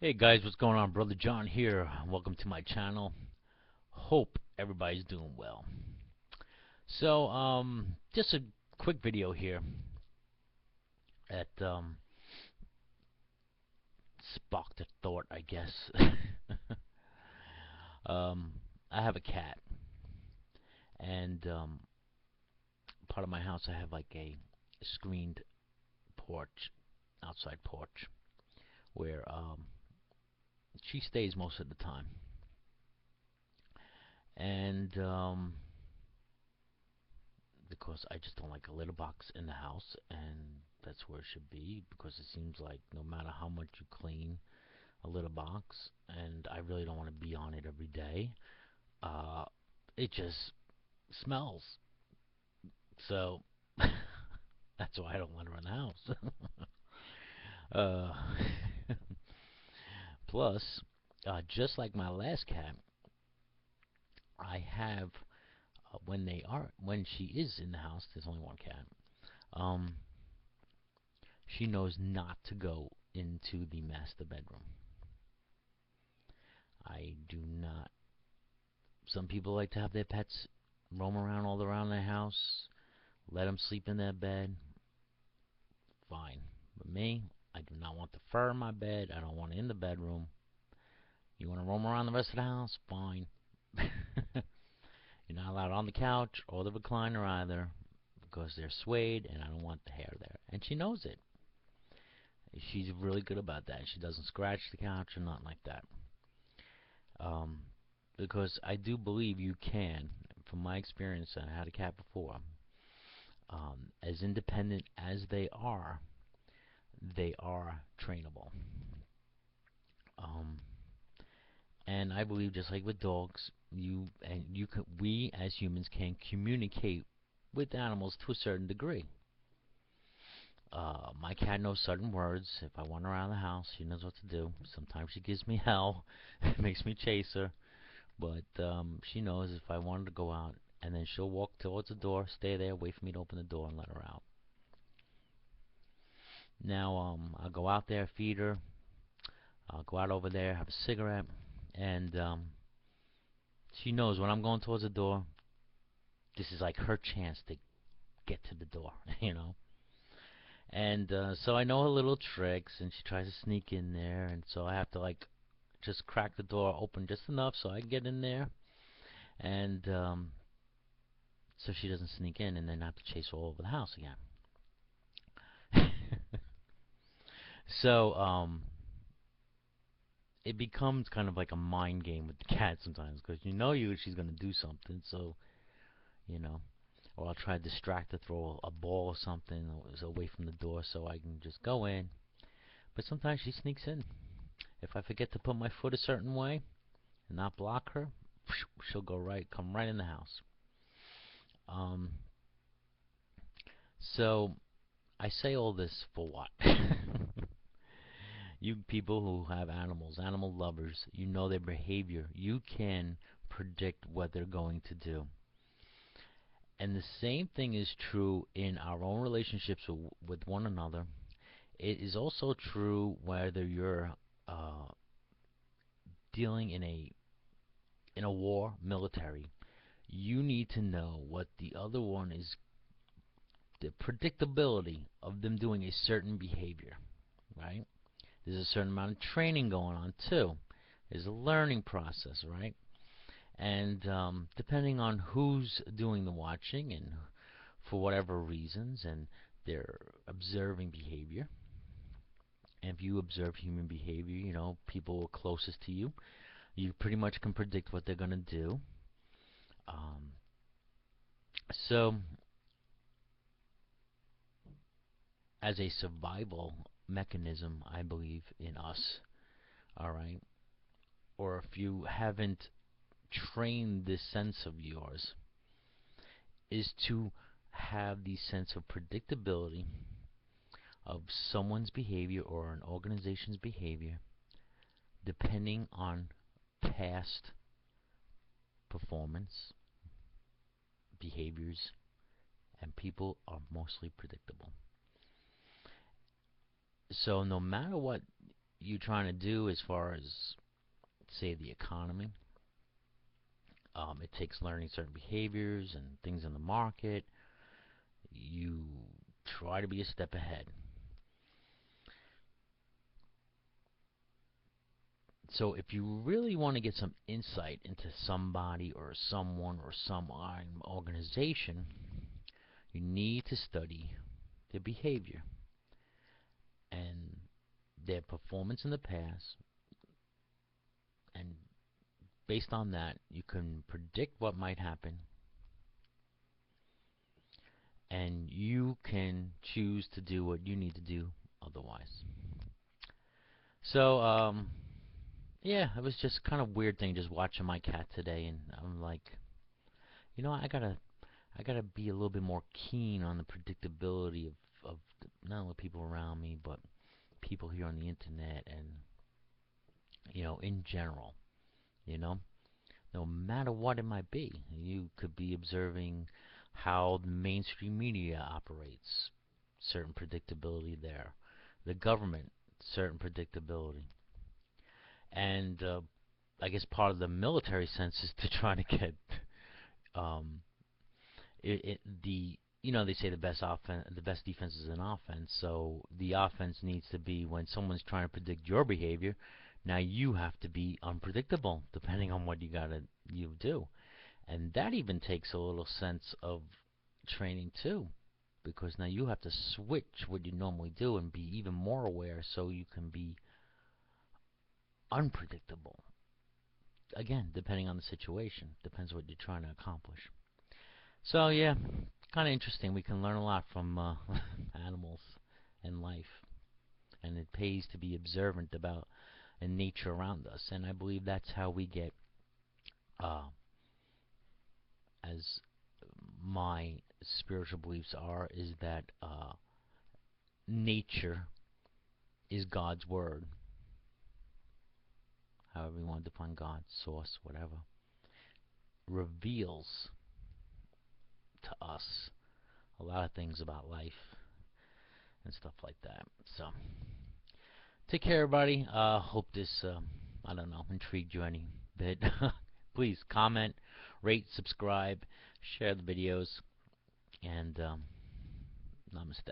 Hey guys, what's going on? Brother John here. Welcome to my channel. Hope everybody's doing well. Just a quick video here that sparked a thought, I guess. um, I have a cat, and part of my house I have like a screened porch, outside porch, where she stays most of the time, and because I just don't like a litter box in the house, and that's where it should be because it seems like no matter how much you clean a litter box, and I really don't want to be on it every day, uh, it just smells. So that's why I don't let her in the house. uh, Plus, just like my last cat, I have when she is in the house, there's only one cat. Um, she knows not to go into the master bedroom. I do not. Some people like to have their pets roam around all around their house, let them sleep in their bed. Fine. But me, I do not want the fur in my bed. I don't want it in the bedroom. You want to roam around the rest of the house? Fine. You're not allowed on the couch or the recliner either because they're suede and I don't want the hair there. And she knows it. She's really good about that. She doesn't scratch the couch or nothing like that. Um, because I do believe you can, from my experience, I had a cat before, as independent as they are trainable. Um, and I believe, just like with dogs, we as humans can communicate with animals to a certain degree. My cat knows certain words. If I want her around the house, she knows what to do. Sometimes she gives me hell, makes me chase her. But she knows if I wanted to go out, and then she'll walk towards the door, stay there, wait for me to open the door and let her out. Now, I'll go out there, feed her. I'll go out over there, have a cigarette, and she knows when I'm going towards the door, this is like her chance to get to the door, you know. And so I know her little tricks, and she tries to sneak in there, and so I have to like just crack the door open just enough so I can get in there, and so she doesn't sneak in, and then I have to chase her all over the house again. So it becomes kind of like a mind game with the cat sometimes because she's gonna do something. So you know, or I'll try to distract her, throw a ball or something away from the door so I can just go in. But sometimes she sneaks in. If I forget to put my foot a certain way and not block her, she'll come right in the house. Um, so I say all this for what? You people who have animals, animal lovers, you know their behavior. You can predict what they're going to do. And the same thing is true in our own relationships with one another. It is also true whether you're uh, dealing in a war, military. You need to know what the other one is, the predictability of them doing a certain behavior, right? There's a certain amount of training going on too. There's a learning process, right? And depending on who's doing the watching and for whatever reasons, and they're observing behavior. And if you observe human behavior, people closest to you, you pretty much can predict what they're going to do. Um, so, as a survival mechanism, I believe in us, all right? Or if you haven't trained this sense of yours, is to have the sense of predictability of someone's behavior or an organization's behavior depending on past performance, behaviors, and people are mostly predictable. So no matter what you're trying to do as far as, say, the economy. It takes learning certain behaviors and things in the market. You try to be a step ahead. So if you really want to get some insight into somebody or someone or some organization, you need to study their behavior and their performance in the past, and based on that, you can predict what might happen, and you can choose to do what you need to do otherwise. So, yeah, it was just kind of weird thing just watching my cat today, and I'm like, I gotta be a little bit more keen on the predictability of not only people around me, but people here on the internet, and in general, you know, no matter what it might be. You could be observing how the mainstream media operates, certain predictability there. The government, certain predictability. And I guess part of the military sense is to try to get um, the they say the best defense is an offense. So the offense needs to be when someone's trying to predict your behavior. Now you have to be unpredictable depending on what you do, and that even takes a little sense of training too, because now you have to switch what you normally do and be even more aware, so you can be unpredictable. Again, depending on the situation, depends what you're trying to accomplish. So yeah, kind of interesting. We can learn a lot from animals and life, and it pays to be observant about nature around us. And I believe that's how we get, uh, as my spiritual beliefs are, is that nature is God's word. However you want to define God, source, whatever, reveals to us a lot of things about life and stuff like that. So, take care, everybody. Hope this, I don't know, intrigued you any bit. Please comment, rate, subscribe, share the videos, and namaste.